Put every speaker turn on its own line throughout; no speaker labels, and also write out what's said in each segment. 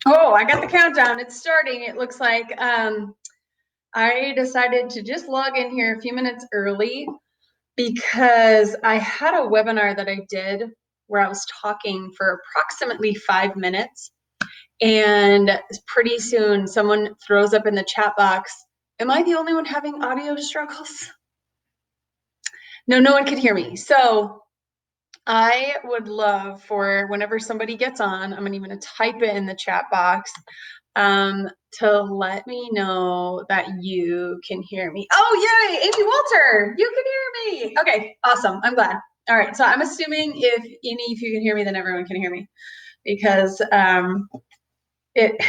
Oh, I got the countdown. It's starting. It looks like I decided to just log in here a few minutes early because I had a webinar that I did where I was talking for approximately 5 minutes. And pretty soon someone throws up in the chat box, am I the only one having audio struggles? No one could hear me. So I would love for whenever somebody gets on, I'm even going to type it in the chat box, to let me know that you can hear me. Oh, yay, Amy Walter, you can hear me. Okay, awesome. I'm glad. All right, so I'm assuming if you can hear me, then everyone can hear me because it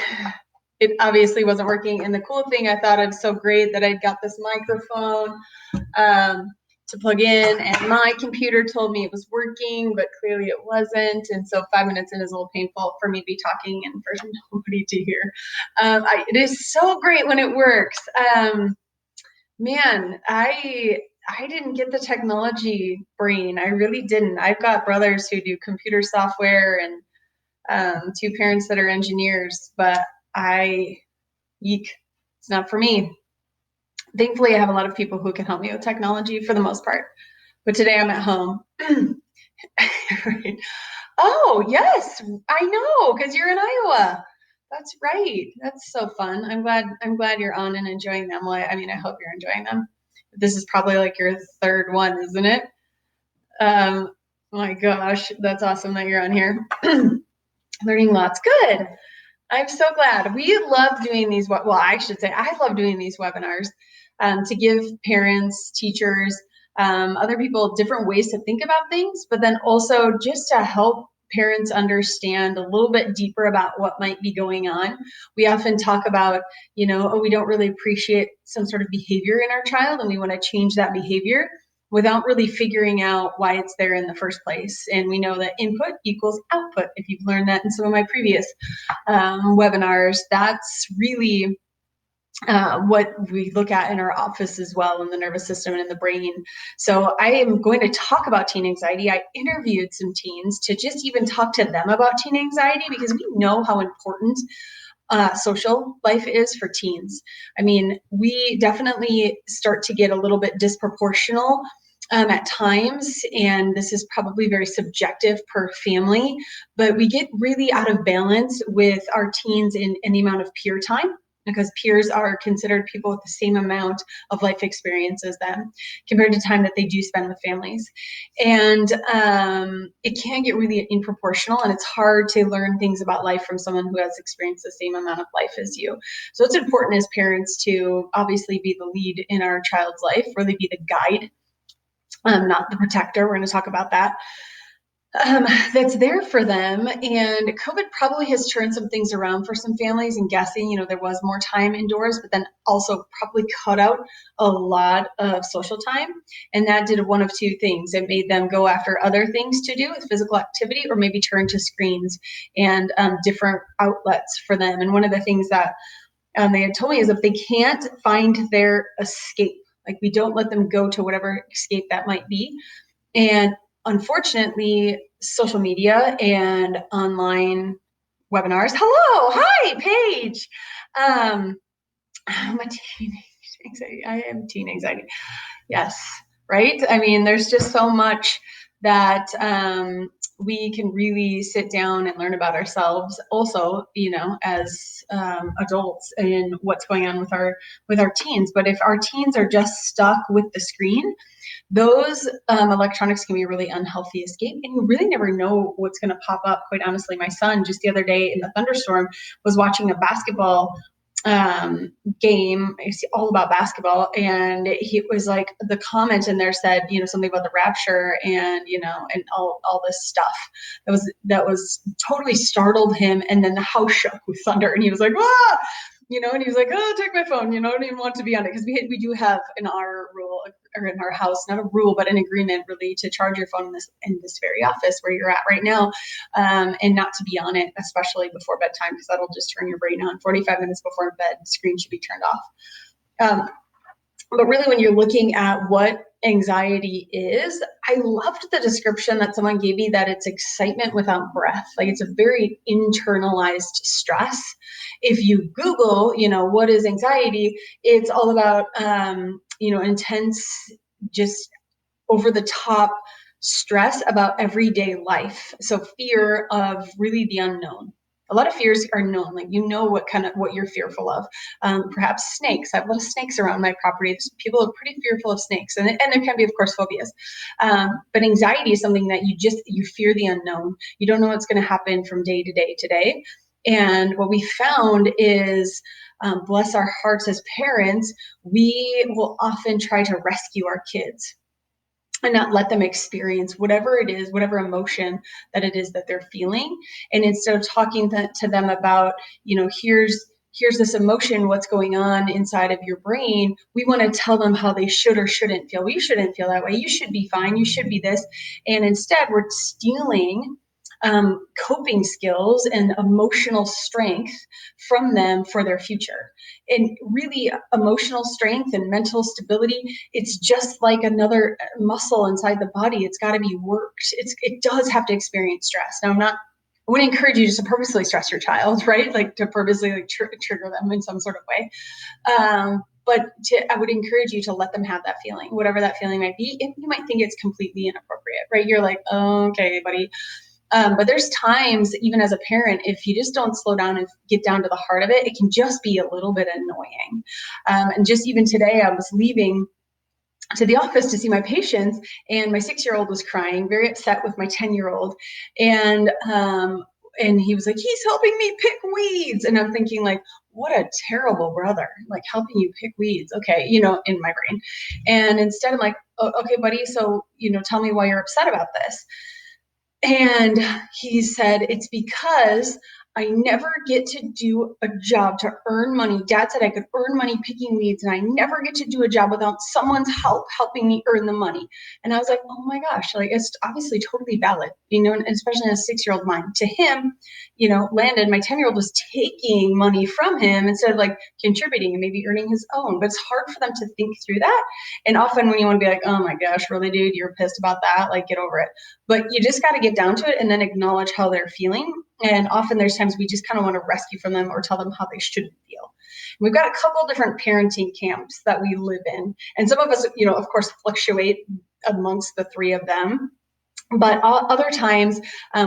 obviously wasn't working. And the cool thing I thought of so great that I got this microphone to plug in, and my computer told me it was working, but clearly it wasn't. And so 5 minutes in is a little painful for me to be talking and for nobody to hear. It is so great when it works. Man, I didn't get the technology brain. I really didn't. I've got brothers who do computer software and two parents that are engineers, but it's not for me. Thankfully, I have a lot of people who can help me with technology for the most part. But today I'm at home. Right. Oh, yes, I know, because you're in Iowa. That's right. That's so fun. I'm glad you're on and enjoying them. Well, I hope you're enjoying them. This is probably like your third one, isn't it? My gosh, that's awesome that you're on here. Learning lots. Good. I'm so glad. We love doing these, well, I should say, I love doing these webinars to give parents, teachers, other people different ways to think about things, but then also just to help parents understand a little bit deeper about what might be going on. We often talk about, we don't really appreciate some sort of behavior in our child and we want to change that behavior without really figuring out why it's there in the first place. And we know that input equals output. If you've learned that in some of my previous webinars, that's really what we look at in our office as well, in the nervous system and in the brain. So I am going to talk about teen anxiety. I interviewed some teens to just even talk to them about teen anxiety because we know how important social life is for teens. We definitely start to get a little bit disproportional at times, and this is probably very subjective per family, but we get really out of balance with our teens in the amount of peer time, because peers are considered people with the same amount of life experience as them compared to time that they do spend with families. And it can get really improportional, and it's hard to learn things about life from someone who has experienced the same amount of life as you. So it's important as parents to obviously be the lead in our child's life, really be the guide, not the protector. We're going to talk about that. That's there for them. And COVID probably has turned some things around for some families. And guessing, there was more time indoors, but then also probably cut out a lot of social time. And that did one of two things. It made them go after other things to do with physical activity, or maybe turn to screens and different outlets for them. And one of the things that they had told me is if they can't find their escape, like we don't let them go to whatever escape that might be. And unfortunately, social media and online webinars. Hello, hi, Paige. I'm a teen anxiety. I am teen anxiety. Yes, right. There's just so much that we can really sit down and learn about ourselves. Also, as adults and what's going on with our teens. But if our teens are just stuck with the screen, those electronics can be a really unhealthy escape, and you really never know what's going to pop up. Quite honestly, my son just the other day in the thunderstorm was watching a basketball game. It's all about basketball, and he was like, the comment in there said, something about the rapture and and all this stuff that was totally startled him. And then the house shook with thunder, and he was like, ah! And he was like, oh, take my phone, I don't even want to be on it. Because we do have in our rule, or in our house, not a rule, but an agreement really to charge your phone in this very office where you're at right now, and not to be on it, especially before bedtime, because that'll just turn your brain on. 45 minutes before bed, the screen should be turned off. But really, when you're looking at what anxiety is, I loved the description that someone gave me, that it's excitement without breath. Like, it's a very internalized stress. If you Google, what is anxiety, it's all about, intense, just over the top stress about everyday life. So fear of really the unknown. A lot of fears are known, like what you're fearful of. Perhaps snakes. I have a lot of snakes around my property. People are pretty fearful of snakes, and there can be, of course, phobias. But anxiety is something that you fear the unknown. You don't know what's going to happen from day to day to day. And what we found is, bless our hearts as parents, we will often try to rescue our kids and not let them experience whatever it is, whatever emotion that it is that they're feeling. And instead of talking to them about, here's this emotion, what's going on inside of your brain, we want to tell them how they should or shouldn't feel. Well, you shouldn't feel that way. You should be fine. You should be this. And instead, we're stealing coping skills and emotional strength from them for their future. And really, emotional strength and mental stability, it's just like another muscle inside the body. It's got to be worked. It does have to experience stress. Now, I wouldn't encourage you just to purposely stress your child, right? Like, to purposely trigger them in some sort of way. But I would encourage you to let them have that feeling, whatever that feeling might be. And you might think it's completely inappropriate, right? You're like, oh, okay, buddy. But there's times, even as a parent, if you just don't slow down and get down to the heart of it, it can just be a little bit annoying. And just even today, I was leaving to the office to see my patients, and my 6-year-old was crying, very upset with my 10-year-old. And he was like, he's helping me pick weeds. And I'm thinking, like, what a terrible brother, like helping you pick weeds. Okay, in my brain. And instead I'm like, oh, okay, buddy, so, tell me why you're upset about this. And he said, it's because I never get to do a job to earn money. Dad said I could earn money picking weeds, and I never get to do a job without someone's help helping me earn the money. And I was like, oh my gosh, like, it's obviously totally valid, and especially in a 6-year-old mind. To him, Landon, my 10-year-old, was taking money from him instead of like contributing and maybe earning his own. But it's hard for them to think through that. And often when you want to be like, oh my gosh, really, dude, you're pissed about that, like, get over it. But you just got to get down to it and then acknowledge how they're feeling. And often there's times we just kind of want to rescue from them or tell them how they shouldn't feel. And we've got a couple different parenting camps that we live in. And some of us, of course, fluctuate amongst the three of them. But other times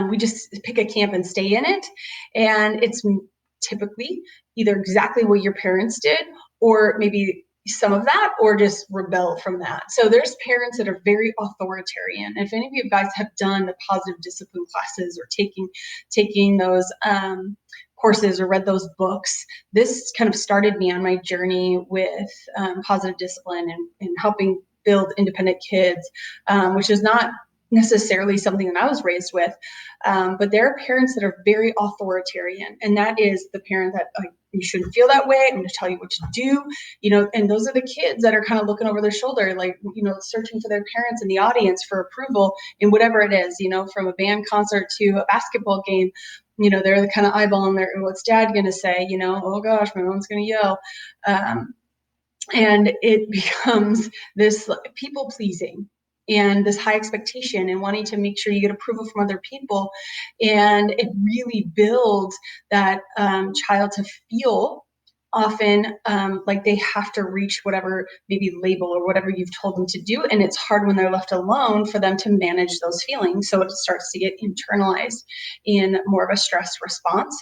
we just pick a camp and stay in it. And it's typically either exactly what your parents did, or maybe some of that, or just rebel from that. So there's parents that are very authoritarian. If any of you guys have done the positive discipline classes or taking those courses or read those books, this kind of started me on my journey with positive discipline and helping build independent kids, which is not necessarily something that I was raised with, but there are parents that are very authoritarian, and that is the parent that, like, you shouldn't feel that way, I'm going to tell you what to do, and those are the kids that are kind of looking over their shoulder, like, searching for their parents in the audience for approval in whatever it is, from a band concert to a basketball game. They're the kind of eyeballing there, what's dad going to say, oh gosh, my mom's going to yell. And it becomes this people pleasing and this high expectation and wanting to make sure you get approval from other people. And it really builds that child to feel often like they have to reach whatever maybe label or whatever you've told them to do. And it's hard when they're left alone for them to manage those feelings. So it starts to get internalized in more of a stress response.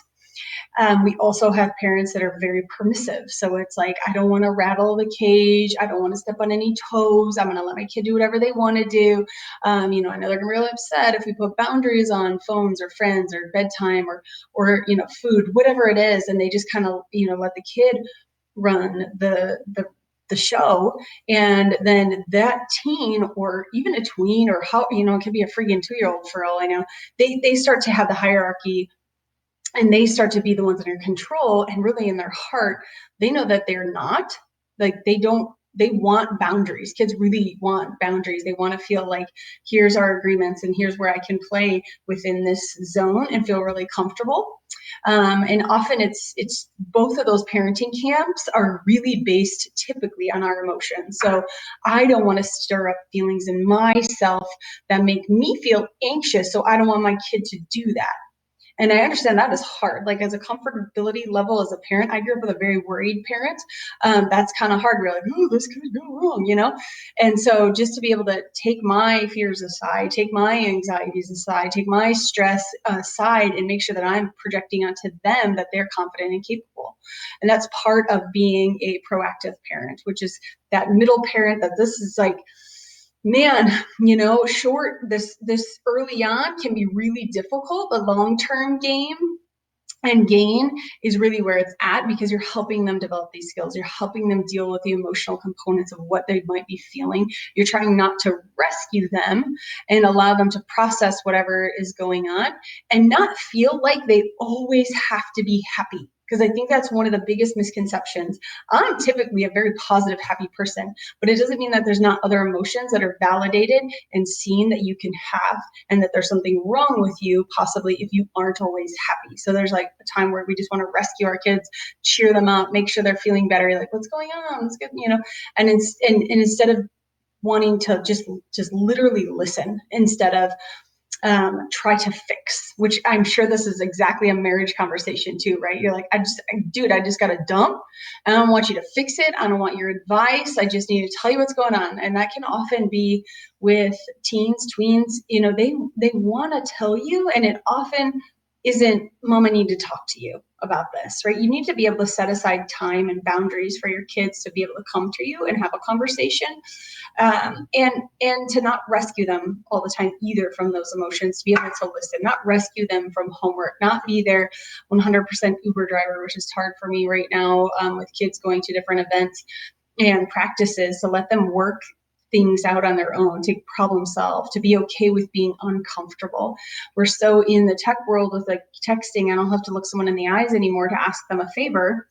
We also have parents that are very permissive. So it's like, I don't want to rattle the cage. I don't want to step on any toes. I'm going to let my kid do whatever they want to do. I know they're going to be really upset if we put boundaries on phones or friends or bedtime or food, whatever it is. And they just kind of, let the kid run the show. And then that teen, or even a tween, or how, it could be a freaking 2-year-old for all I know, they start to have the hierarchy. And they start to be the ones that are in control, and really in their heart, they know that they're not, like, they don't they want boundaries. Kids really want boundaries. They want to feel like, here's our agreements and here's where I can play within this zone and feel really comfortable. And often it's both of those parenting camps are really based typically on our emotions. So I don't want to stir up feelings in myself that make me feel anxious. So I don't want my kid to do that. And I understand that is hard. Like as a comfortability level as a parent, I grew up with a very worried parent. That's kind of hard. We're like, oh, this could go wrong, you know? And so just to be able to take my fears aside, take my anxieties aside, take my stress aside and make sure that I'm projecting onto them that they're confident and capable. And that's part of being a proactive parent, which is that middle parent that this is like, man, you know, this early on can be really difficult. The long-term game and gain is really where it's at, because you're helping them develop these skills. You're helping them deal with the emotional components of what they might be feeling. You're trying not to rescue them and allow them to process whatever is going on and not feel like they always have to be happy. Because I think that's one of the biggest misconceptions. I'm typically a very positive, happy person, but it doesn't mean that there's not other emotions that are validated and seen that you can have, and that there's something wrong with you, possibly, if you aren't always happy. So there's like a time where we just want to rescue our kids, cheer them up, make sure they're feeling better. You're like, what's going on? It's good, you know? And instead of wanting to just literally listen, instead of try to fix, which I'm sure this is exactly a marriage conversation too, right? You're like, I just got a dump. I don't want you to fix it. I don't want your advice. I just need to tell you what's going on. And that can often be with teens, tweens, you know, they want to tell you, and it often isn't, Mom, I need to talk to you about this, right? You need to be able to set aside time and boundaries for your kids to be able to come to you and have a conversation, and to not rescue them all the time either from those emotions, to be able to listen, not rescue them from homework, not be their 100% Uber driver, which is hard for me right now with kids going to different events and practices, to let them work things out on their own, to problem solve, to be okay with being uncomfortable. We're so in the tech world with like texting, I don't have to look someone in the eyes anymore to ask them a favor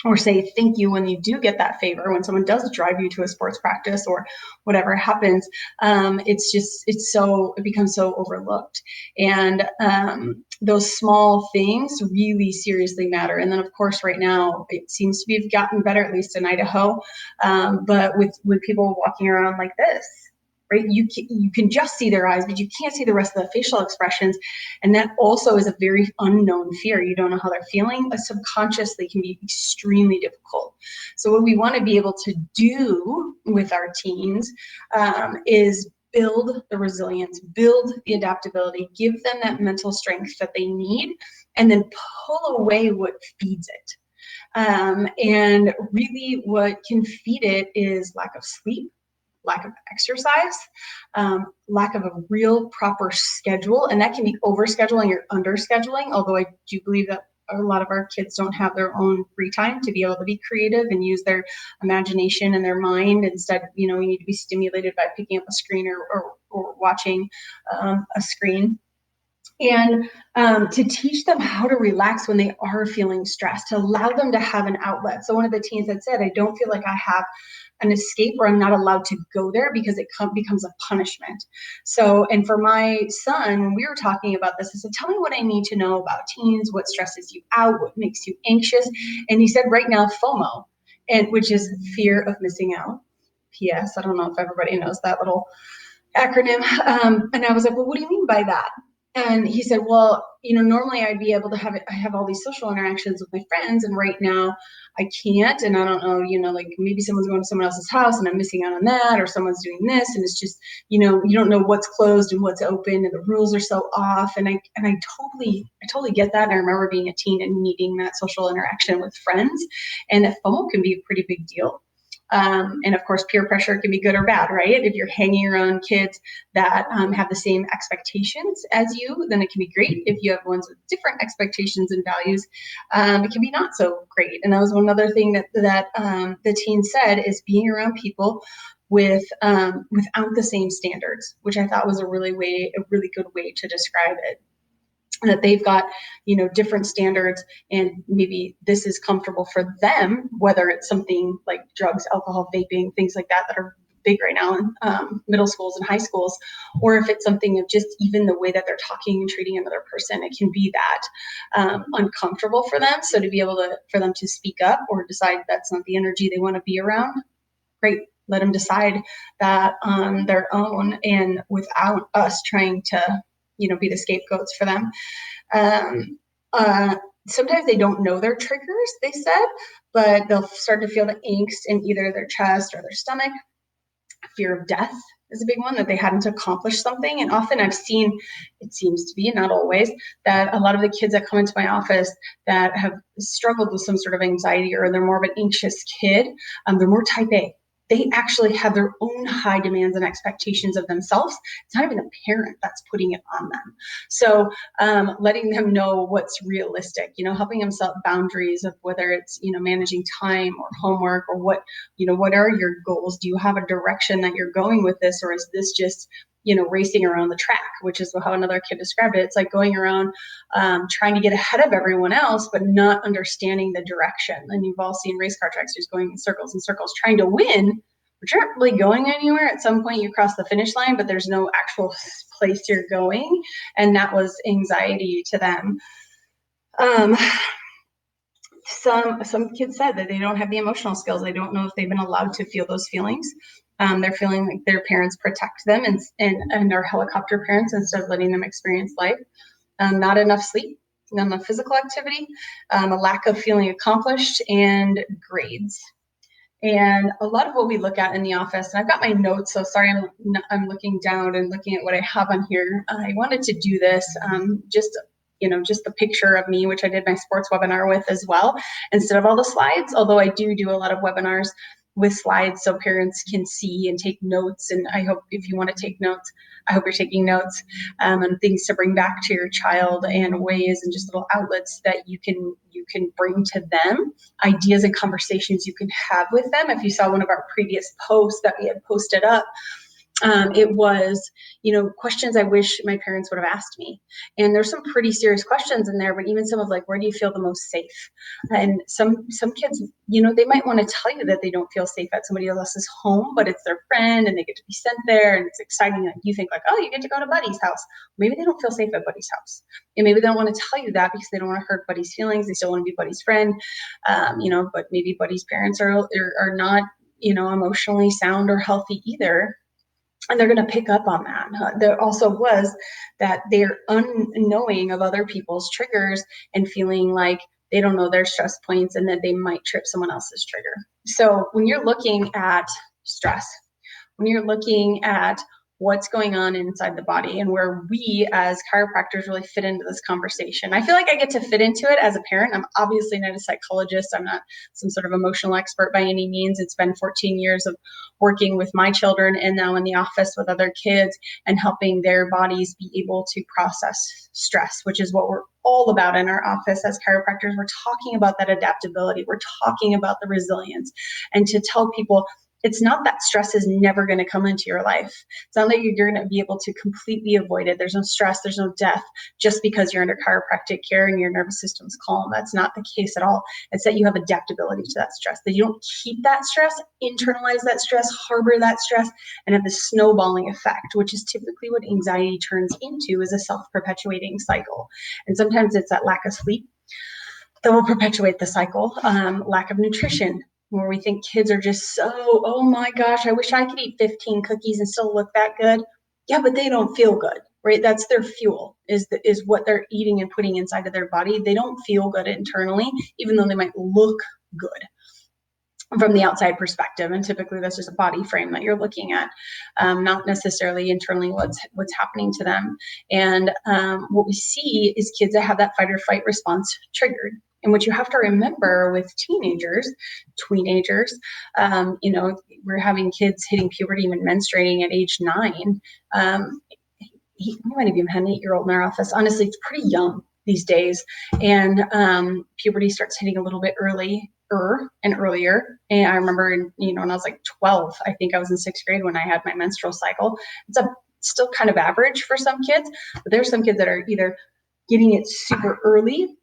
or say thank you when you do get that favor, when someone does drive you to a sports practice or whatever happens. It becomes so overlooked. And those small things really seriously matter. And then of course, right now, it seems to be gotten better, at least in Idaho. But with people walking around like this, right? You can just see their eyes, but you can't see the rest of the facial expressions. And that also is a very unknown fear. You don't know how they're feeling. But subconsciously can be extremely difficult. So what we want to be able to do with our teens is build the resilience, build the adaptability, give them that mental strength that they need, and then pull away what feeds it. And really what can feed it is lack of sleep, lack of exercise, lack of a real proper schedule. And that can be overscheduling or underscheduling, although I do believe that a lot of our kids don't have their own free time to be able to be creative and use their imagination and their mind. Instead, you know, we need to be stimulated by picking up a screen or watching a screen. And to teach them how to relax when they are feeling stressed, to allow them to have an outlet. So one of the teens had said, I don't feel like I have an escape, or I'm not allowed to go there because it becomes a punishment. So, and for my son, when we were talking about this, I said, tell me what I need to know about teens, what stresses you out, what makes you anxious. And he said, right now, FOMO, and which is fear of missing out. P.S. I don't know if everybody knows that little acronym. And I was like, well, what do you mean by that? And he said, well, you know, normally I'd be able to I have all these social interactions with my friends, and right now I can't. And I don't know, you know, like maybe someone's going to someone else's house and I'm missing out on that, or someone's doing this. And it's just, you know, you don't know what's closed and what's open, and the rules are so off. And I totally get that. And I remember being a teen and needing that social interaction with friends, and that FOMO can be a pretty big deal. And of course, peer pressure can be good or bad, right? If you're hanging around kids that have the same expectations as you, then it can be great. If you have ones with different expectations and values, it can be not so great. And that was one other thing that the teen said, is being around people without the same standards, which I thought was a really good way to describe it. that they've got, different standards, and maybe this is comfortable for them, whether it's something like drugs, alcohol, vaping, things like that are big right now in middle schools and high schools, or if it's something of just even the way that they're talking and treating another person, it can be that uncomfortable for them. So to be able for them to speak up or decide that's not the energy they want to be around, great. Let them decide that on their own and without us trying to, be the scapegoats for them. Sometimes they don't know their triggers, they said, but they'll start to feel the angst in either their chest or their stomach. Fear of death is a big one, that they hadn't accomplished something. And often I've seen, it seems to be, not always, that a lot of the kids that come into my office that have struggled with some sort of anxiety, or they're more of an anxious kid, they're more type A. They actually have their own high demands and expectations of themselves. It's not even the parent that's putting it on them. So letting them know what's realistic, helping them set boundaries of whether it's, managing time or homework, or what are your goals? Do you have a direction that you're going with this? Or is this just, racing around the track, which is how another kid described it. It's like going around trying to get ahead of everyone else, but not understanding the direction. And you've all seen race car tracks just going in circles and circles, trying to win, but you're not really going anywhere. At some point you cross the finish line, but there's no actual place you're going. And that was anxiety to them. Some kids said that they don't have the emotional skills. They don't know if they've been allowed to feel those feelings. They're feeling like their parents protect them and are helicopter parents instead of letting them experience life. Not enough sleep, not enough physical activity, a lack of feeling accomplished, and grades. And a lot of what we look at in the office, and I've got my notes, so sorry I'm looking down and looking at what I have on here. I wanted to do this just the picture of me, which I did my sports webinar with as well, instead of all the slides, although I do a lot of webinars with slides so parents can see and take notes. And I hope if you want to take notes, I hope you're taking notes and things to bring back to your child, and ways and just little outlets that you can bring to them, ideas and conversations you can have with them. If you saw one of our previous posts that we had posted up, it was, questions I wish my parents would have asked me. And there's some pretty serious questions in there, but even some of like, where do you feel the most safe? And some kids, they might want to tell you that they don't feel safe at somebody else's home, but it's their friend and they get to be sent there and it's exciting. Like you think like, oh, you get to go to Buddy's house. Maybe they don't feel safe at Buddy's house. And maybe they don't want to tell you that because they don't want to hurt Buddy's feelings. They still want to be Buddy's friend, but maybe Buddy's parents are not, emotionally sound or healthy either. And they're going to pick up on that. There also was that they're unknowing of other people's triggers and feeling like they don't know their stress points and that they might trip someone else's trigger. So when you're looking at stress, when you're looking at what's going on inside the body and where we as chiropractors really fit into this conversation. I feel like I get to fit into it as a parent. I'm obviously not a psychologist. I'm not some sort of emotional expert by any means. It's been 14 years of working with my children and now in the office with other kids and helping their bodies be able to process stress, which is what we're all about in our office as chiropractors. We're talking about that adaptability. We're talking about the resilience, and to tell people, it's not that stress is never going to come into your life. It's not like you're going to be able to completely avoid it. There's no stress, there's no death just because you're under chiropractic care and your nervous system's calm. That's not the case at all. It's that you have adaptability to that stress, that you don't keep that stress, internalize that stress, harbor that stress, and have this snowballing effect, which is typically what anxiety turns into, is a self-perpetuating cycle. And sometimes it's that lack of sleep that will perpetuate the cycle, lack of nutrition, where we think kids are just so, oh my gosh, I wish I could eat 15 cookies and still look that good. Yeah, but they don't feel good, right? That's their fuel, is what they're eating and putting inside of their body. They don't feel good internally, even though they might look good from the outside perspective. And typically that's just a body frame that you're looking at, not necessarily internally what's happening to them. And what we see is kids that have that fight or flight response triggered. And what you have to remember with tweenagers, we're having kids hitting puberty and menstruating at age 9. We might have even had an 8-year-old in our office. Honestly, it's pretty young these days. And puberty starts hitting a little bit earlier and earlier. And I remember, when I was like 12, I think I was in 6th grade when I had my menstrual cycle. It's still kind of average for some kids, but there's some kids that are either getting it super early,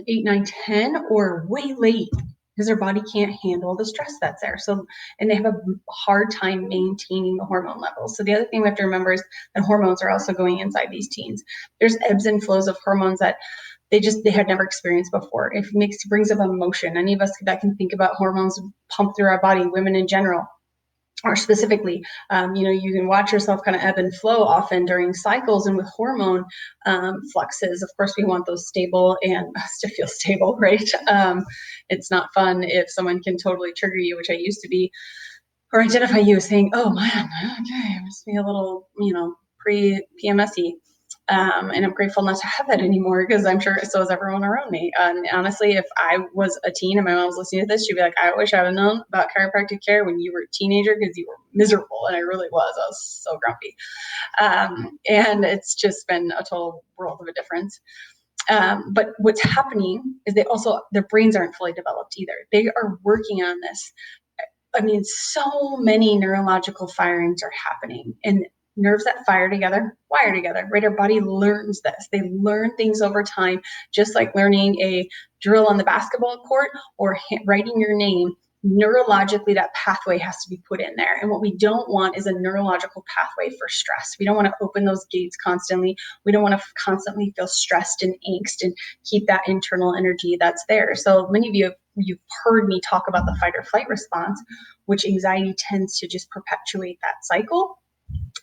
8, 9, 10, or way late, because their body can't handle the stress that's there. So, and they have a hard time maintaining the hormone levels. So the other thing we have to remember is that hormones are also going inside these teens. There's ebbs and flows of hormones that they had never experienced before. It brings up emotion. Any of us that can think about hormones pump through our body, women in general, or specifically, you can watch yourself kind of ebb and flow often during cycles, and with hormone fluxes, of course, we want those stable and us to feel stable, right? It's not fun if someone can totally trigger you, which I used to be, or identify you as saying, oh man, okay, I must be a little, pre-PMSy. And I'm grateful not to have that anymore, because I'm sure so is everyone around me. And honestly, if I was a teen and my mom was listening to this, she'd be like, I wish I would have known about chiropractic care when you were a teenager, because you were miserable. And I really was. I was so grumpy. And it's just been a total world of a difference. But what's happening is their brains aren't fully developed either. They are working on this. I mean, so many neurological firings are happening, and nerves that fire together, wire together, right? Our body learns this. They learn things over time, just like learning a drill on the basketball court or writing your name. Neurologically, that pathway has to be put in there. And what we don't want is a neurological pathway for stress. We don't want to open those gates constantly. We don't want to constantly feel stressed and angst and keep that internal energy that's there. So many of you've heard me talk about the fight or flight response, which anxiety tends to just perpetuate that cycle.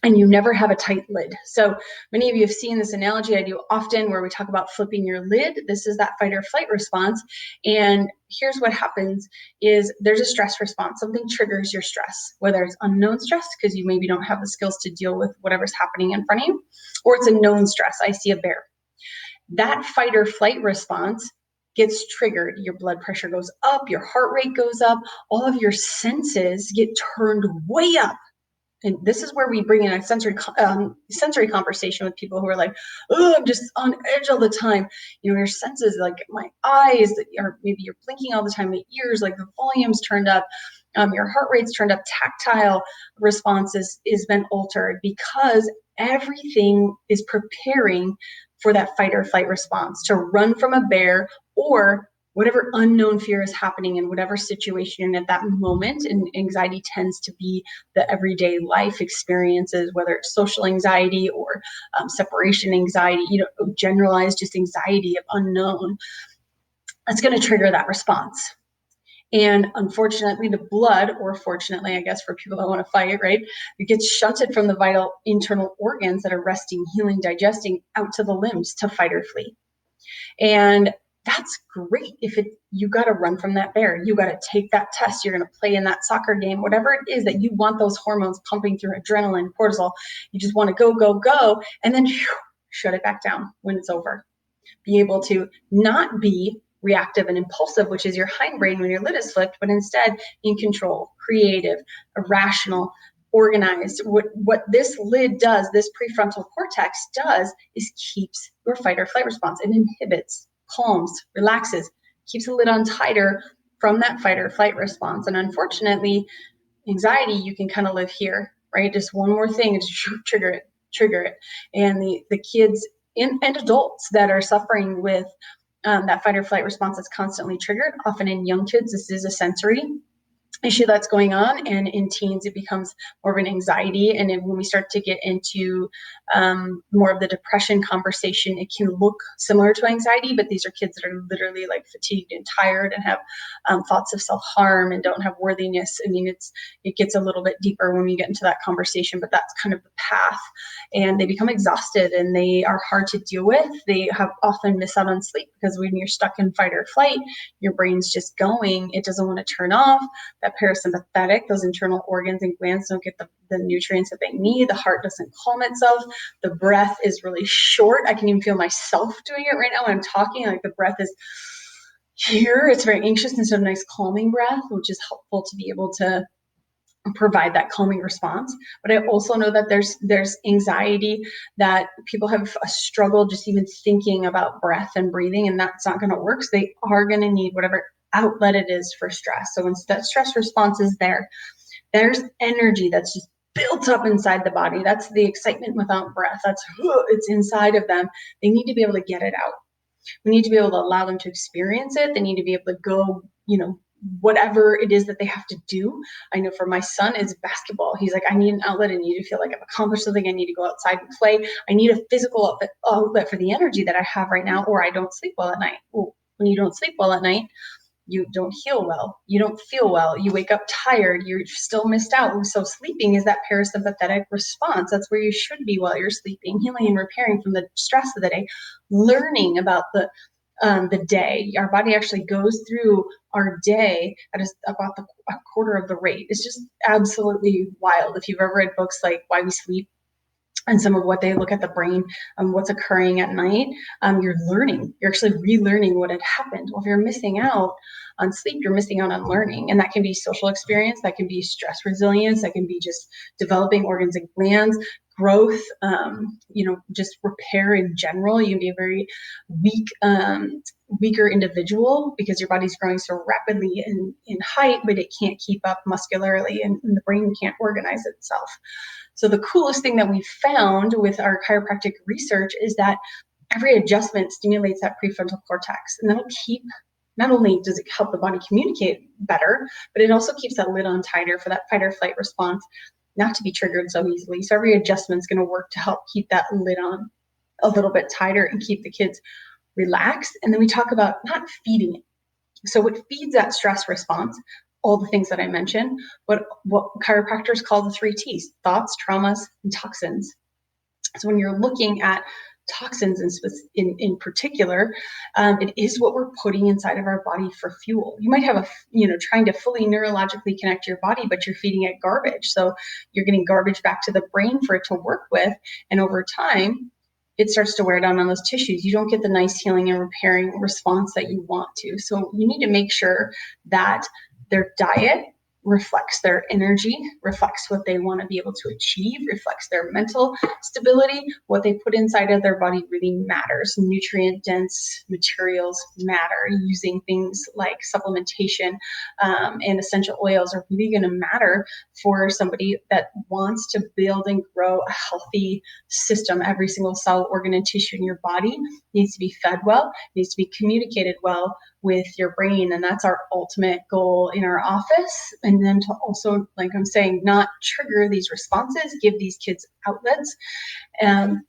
And you never have a tight lid. So many of you have seen this analogy I do often, where we talk about flipping your lid. This is that fight or flight response. And here's what happens is there's a stress response. Something triggers your stress, whether it's unknown stress, because you maybe don't have the skills to deal with whatever's happening in front of you, or it's a known stress. I see a bear. That fight or flight response gets triggered. Your blood pressure goes up, your heart rate goes up, all of your senses get turned way up. And this is where we bring in a sensory conversation with people who are like, oh, I'm just on edge all the time. Your senses, like my eyes, or maybe you're blinking all the time, the ears, like the volume's turned up, your heart rate's turned up, tactile responses is been altered, because everything is preparing for that fight or flight response, to run from a bear or whatever unknown fear is happening in whatever situation at that moment. And anxiety tends to be the everyday life experiences, whether it's social anxiety or separation anxiety, generalized just anxiety of unknown. That's going to trigger that response. And unfortunately, the blood, or fortunately, I guess, for people that want to fight, right, it gets shunted from the vital internal organs that are resting, healing, digesting, out to the limbs to fight or flee. And that's great if you got to run from that bear, you got to take that test, you're going to play in that soccer game, whatever it is that you want those hormones pumping through, adrenaline, cortisol, you just want to go, and then shut it back down when it's over. Be able to not be reactive and impulsive, which is your hindbrain when your lid is flipped, but instead in control, creative, rational, organized. What this lid does, this prefrontal cortex does, is keeps your fight or flight response. It inhibits, calms, relaxes, keeps the lid on tighter from that fight or flight response. And unfortunately, anxiety, you can kind of live here, right? Just one more thing, just trigger it. And the kids and adults that are suffering with that fight or flight response that's constantly triggered, often in young kids, this is a sensory issue that's going on, and in teens it becomes more of an anxiety. And then when we start to get into more of the depression conversation, it can look similar to anxiety, but these are kids that are literally like fatigued and tired and have thoughts of self-harm and don't have worthiness. I mean, it gets a little bit deeper when we get into that conversation, but that's kind of the path. And they become exhausted and they are hard to deal with. They have often miss out on sleep, because when you're stuck in fight or flight, your brain's just going, it doesn't want to turn off. That parasympathetic, those internal organs and glands don't get the nutrients that they need. The heart doesn't calm itself. The breath is really short. I can even feel myself doing it right now when I'm talking. Like the breath is here. It's very anxious instead of a nice calming breath, which is helpful to be able to provide that calming response. But I also know that there's anxiety, that people have a struggle just even thinking about breath and breathing, and that's not going to work. So they are going to need whatever outlet it is for stress. So when that stress response is there, there's energy that's just built up inside the body. That's the excitement without breath. It's inside of them. They need to be able to get it out. We need to be able to allow them to experience it. They need to be able to go, whatever it is that they have to do. I know for my son is basketball. He's like, I need an outlet. I need to feel like I've accomplished something. I need to go outside and play. I need a physical outlet for the energy that I have right now, or I don't sleep well at night. Well, when you don't sleep well at night, you don't heal well. You don't feel well. You wake up tired. You're still missed out. So sleeping is that parasympathetic response. That's where you should be while you're sleeping, healing and repairing from the stress of the day, learning about the day. Our body actually goes through our day at about a quarter of the rate. It's just absolutely wild. If you've ever read books like Why We Sleep, and some of what they look at the brain, what's occurring at night, you're actually relearning what had happened. Well, if you're missing out on sleep, you're missing out on learning. And that can be social experience, that can be stress resilience, that can be just developing organs and glands, growth, just repair in general. You can be a very weaker individual because your body's growing so rapidly in height, but it can't keep up muscularly and the brain can't organize itself. So the coolest thing that we found with our chiropractic research is that every adjustment stimulates that prefrontal cortex, and that'll not only does it help the body communicate better, but it also keeps that lid on tighter for that fight or flight response not to be triggered so easily. So every adjustment is going to work to help keep that lid on a little bit tighter and keep the kids relaxed. And then we talk about not feeding it. So what feeds that stress response, all the things that I mentioned, what chiropractors call the 3 T's: thoughts, traumas, and toxins. So when you're looking at toxins in particular, it is what we're putting inside of our body for fuel. You might have trying to fully neurologically connect your body, but you're feeding it garbage. So you're getting garbage back to the brain for it to work with. And over time, it starts to wear down on those tissues. You don't get the nice healing and repairing response that you want to. So you need to make sure that their diet reflects their energy, reflects what they want to be able to achieve, reflects their mental stability. What they put inside of their body really matters. Nutrient-dense materials matter. Using things like supplementation and essential oils are really going to matter for somebody that wants to build and grow a healthy system. Every single cell, organ, and tissue in your body needs to be fed well, needs to be communicated well with your brain. And that's our ultimate goal in our office. And then to also, like I'm saying, not trigger these responses, give these kids outlets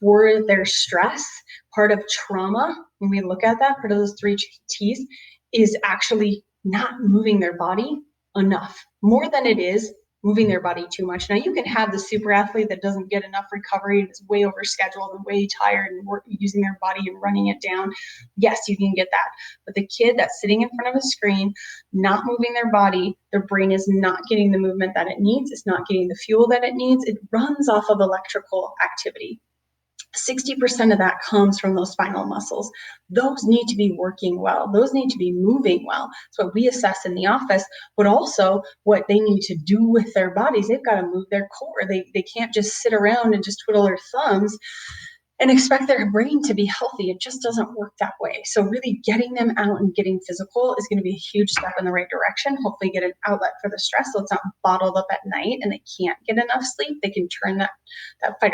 for their stress. Part of trauma, when we look at that, part of those 3 T's is actually not moving their body enough, more than it is moving their body too much. Now, you can have the super athlete that doesn't get enough recovery and is way overscheduled and way tired and using their body and running it down. Yes, you can get that. But the kid that's sitting in front of a screen, not moving their body, their brain is not getting the movement that it needs. It's not getting the fuel that it needs. It runs off of electrical activity. 60% of that comes from those spinal muscles. Those need to be working well. Those need to be moving well. It's what we assess in the office, but also what they need to do with their bodies. They've got to move their core. They can't just sit around and just twiddle their thumbs and expect their brain to be healthy. It just doesn't work that way. So really getting them out and getting physical is going to be a huge step in the right direction. Hopefully get an outlet for the stress so it's not bottled up at night and they can't get enough sleep. They can turn that fight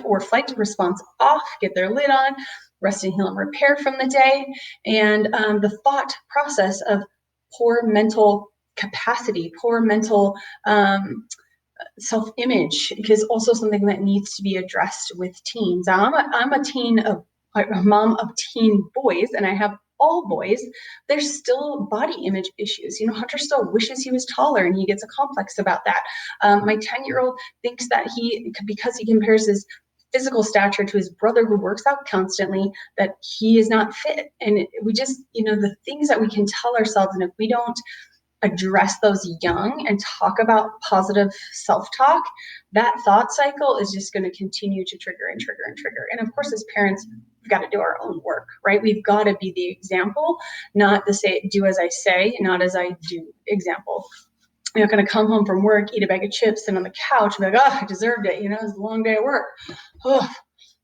or flight response off, get their lid on, rest and heal and repair from the day. And the thought process of poor mental capacity, poor mental self-image is also something that needs to be addressed with teens. Now, I'm a mom of teen boys, and I have all boys. There's still body image issues. Hunter still wishes he was taller and he gets a complex about that. My 10-year-old thinks that because he compares his physical stature to his brother who works out constantly, that he is not fit. And we just, the things that we can tell ourselves, and if we don't address those young and talk about positive self-talk, that thought cycle is just going to continue to trigger and trigger and trigger. And of course, as parents, we've got to do our own work, right? We've got to be the example, not the do as I say, not as I do example. You're not going to come home from work, eat a bag of chips, sit on the couch, and be like, oh, I deserved it. It was a long day at work. Oh,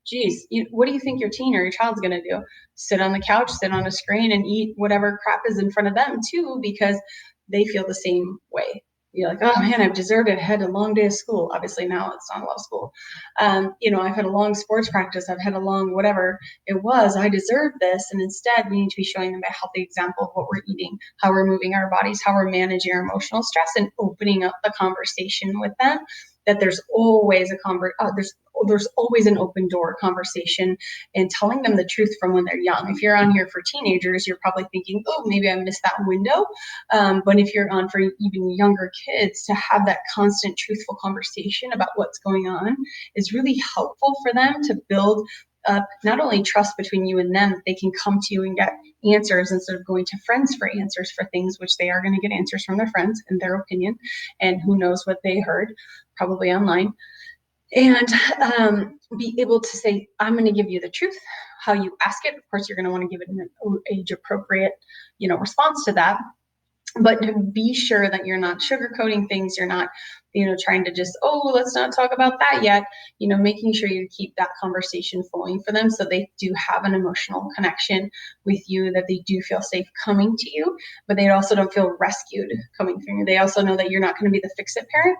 geez. What do you think your teen or your child's going to do? Sit on the couch, sit on a screen, and eat whatever crap is in front of them too, because they feel the same way. you're like, oh man, I've deserved it. I had a long day of school. Obviously now it's not a lot of school. I've had a long sports practice. I've had a long whatever it was. I deserve this. And instead, we need to be showing them a healthy example of what we're eating, how we're moving our bodies, how we're managing our emotional stress, and opening up the conversation with them. That there's always there's always an open door conversation, and telling them the truth from when they're young. If you're on here for teenagers, you're probably thinking, oh, maybe I missed that window. But if you're on for even younger kids, to have that constant truthful conversation about what's going on is really helpful for them to build up not only trust between you and them, they can come to you and get answers instead of going to friends for answers for things, which they are going to get answers from their friends in their opinion, and who knows what they heard, probably online. And be able to say, I'm going to give you the truth, how you ask it. Of course, you're going to want to give it an age appropriate, response to that. But to be sure that you're not sugarcoating things, you're not, trying to just, oh, let's not talk about that yet, making sure you keep that conversation flowing for them so they do have an emotional connection with you, that they do feel safe coming to you, but they also don't feel rescued coming from you. They also know that you're not going to be the fix-it parent.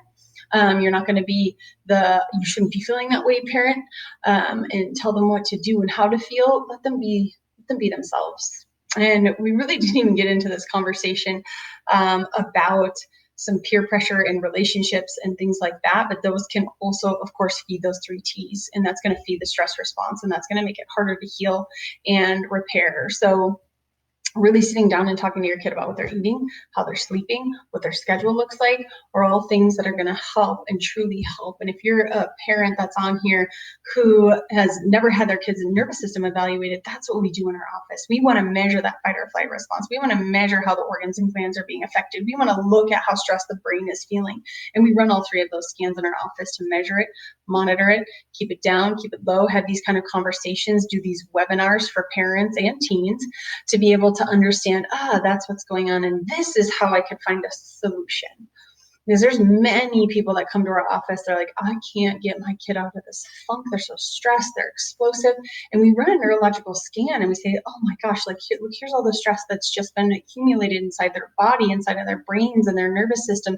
You're not going to be you shouldn't be feeling that way parent, and tell them what to do and how to feel. Let them be themselves. And we really didn't even get into this conversation about some peer pressure in relationships and things like that. But those can also, of course, feed those 3 T's, and that's going to feed the stress response, and that's going to make it harder to heal and repair. So really sitting down and talking to your kid about what they're eating, how they're sleeping, what their schedule looks like, are all things that are going to help and truly help. And if you're a parent that's on here who has never had their kids' nervous system evaluated, that's what we do in our office. We want to measure that fight or flight response. We want to measure how the organs and glands are being affected. We want to look at how stressed the brain is feeling. And we run all 3 of those scans in our office to measure it, monitor it, keep it down, keep it low, have these kind of conversations, do these webinars for parents and teens to be able to understand, that's what's going on, and this is how I could find a solution. Because there's many people that come to our office, they're like, I can't get my kid out of this funk, they're so stressed, they're explosive. And we run a neurological scan and we say, oh my gosh, here's all the stress that's just been accumulated inside their body, inside of their brains and their nervous system.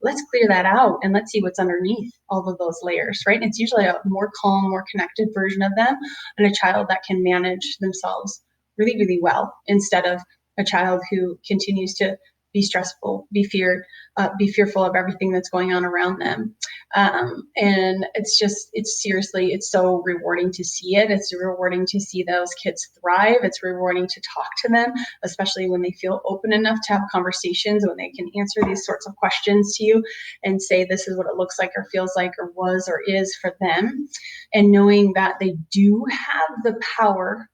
Let's clear that out and let's see what's underneath all of those layers, right? And it's usually a more calm, more connected version of them, and a child that can manage themselves really, really well, instead of a child who continues to be stressful, be fearful of everything that's going on around them. And it's so rewarding to see it. It's rewarding to see those kids thrive. It's rewarding to talk to them, especially when they feel open enough to have conversations, when they can answer these sorts of questions to you and say, this is what it looks like or feels like or was or is for them. And knowing that they do have the power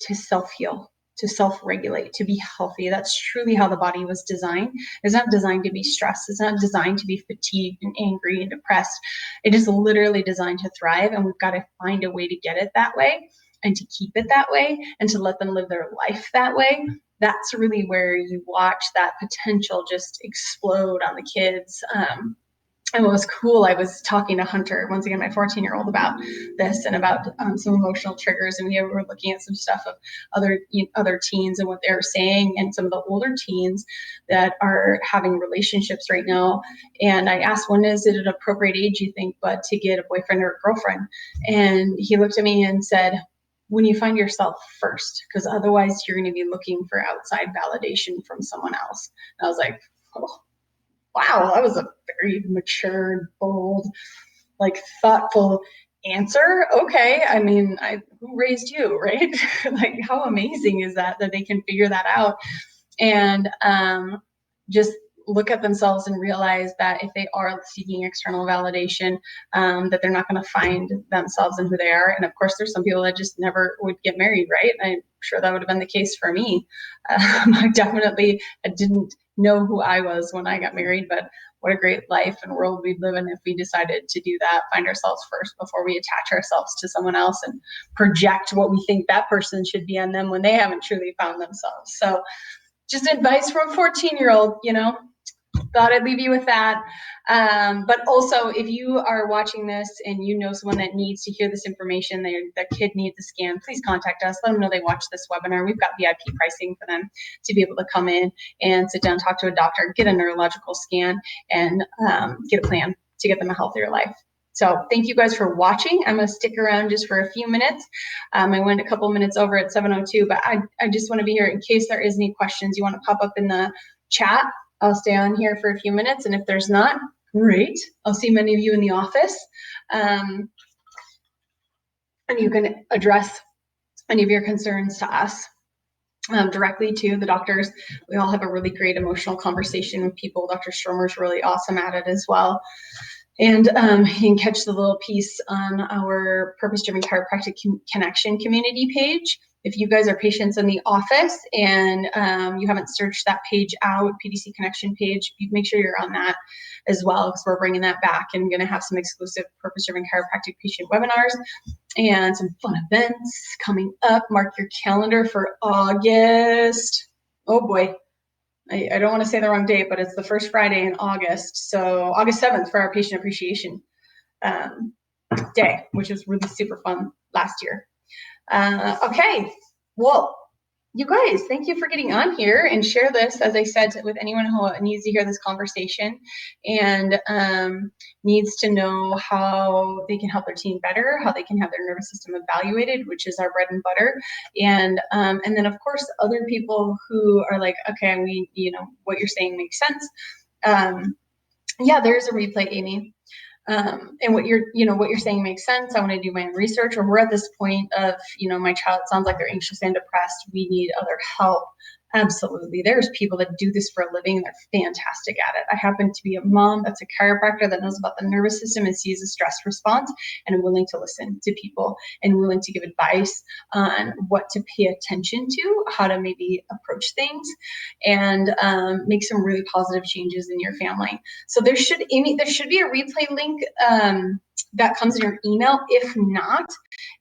to self-heal, to self-regulate, to be healthy. That's truly how the body was designed. It's not designed to be stressed. It's not designed to be fatigued and angry and depressed. It is literally designed to thrive, and we've got to find a way to get it that way and to keep it that way and to let them live their life that way. That's really where you watch that potential just explode on the kids. And what was cool, I was talking to Hunter, once again, my 14-year-old, about this and about some emotional triggers. And we were looking at some stuff of other teens and what they were saying, and some of the older teens that are having relationships right now. And I asked, when is it an appropriate age, you think, but to get a boyfriend or a girlfriend? And he looked at me and said, when you find yourself first, because otherwise you're going to be looking for outside validation from someone else. And I was like, oh. Wow, that was a very mature, bold, thoughtful answer. Okay, I mean, who raised you, right? How amazing is that they can figure that out and just look at themselves and realize that if they are seeking external validation, that they're not going to find themselves in who they are. And of course, there's some people that just never would get married, right? I'm sure that would have been the case for me. I didn't know who I was when I got married, but what a great life and world we'd live in if we decided to do that, find ourselves first before we attach ourselves to someone else and project what we think that person should be on them when they haven't truly found themselves. So just advice from a 14-year-old, thought I'd leave you with that. But also, if you are watching this and you know someone that needs to hear this information, their kid needs a scan, please contact us. Let them know they watched this webinar. We've got VIP pricing for them to be able to come in and sit down, talk to a doctor, get a neurological scan, and get a plan to get them a healthier life. So thank you guys for watching. I'm going to stick around just for a few minutes. I went a couple minutes over at 7:02, but I just want to be here in case there is any questions you want to pop up in the chat. I'll stay on here for a few minutes, and if there's not, great. I'll see many of you in the office, and you can address any of your concerns to us directly to the doctors. We all have a really great emotional conversation with people. Dr. Stromer's really awesome at it as well. And you can catch the little piece on our Purpose-Driven Chiropractic Connection community page. If you guys are patients in the office and you haven't searched that page out, PDC Connection page, make sure you're on that as well, because we're bringing that back and going to have some exclusive Purpose-Driven Chiropractic patient webinars and some fun events coming up. Mark your calendar for August. Oh boy. I don't want to say the wrong date, but it's the first Friday in August. So August 7th for our patient appreciation day, which was really super fun last year. Okay, well, you guys, thank you for getting on here and share this, as I said, with anyone who needs to hear this conversation and needs to know how they can help their teen better, how they can have their nervous system evaluated, which is our bread and butter. And then, of course, other people who are like, okay, what you're saying makes sense. Yeah, there's a replay, Amy. And what you're saying makes sense. I want to do my own research, or we're at this point of, my child sounds like they're anxious and depressed. We need other help. Absolutely. There's people that do this for a living and they're fantastic at it. I happen to be a mom that's a chiropractor that knows about the nervous system and sees a stress response, and I'm willing to listen to people and willing to give advice on what to pay attention to, how to maybe approach things, and make some really positive changes in your family. So there should be a replay link that comes in your email. If not,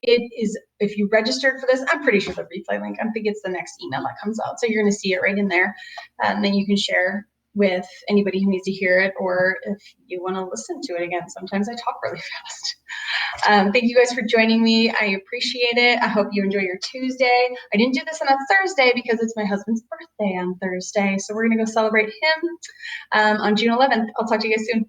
it is, if you registered for this, I'm pretty sure the replay link, I think it's the next email that comes out. So you're going to see it right in there. And then you can share with anybody who needs to hear it, or if you want to listen to it again. Sometimes I talk really fast. Thank you guys for joining me. I appreciate it. I hope you enjoy your Tuesday. I didn't do this on a Thursday because it's my husband's birthday on Thursday. So we're going to go celebrate him on June 11th. I'll talk to you guys soon.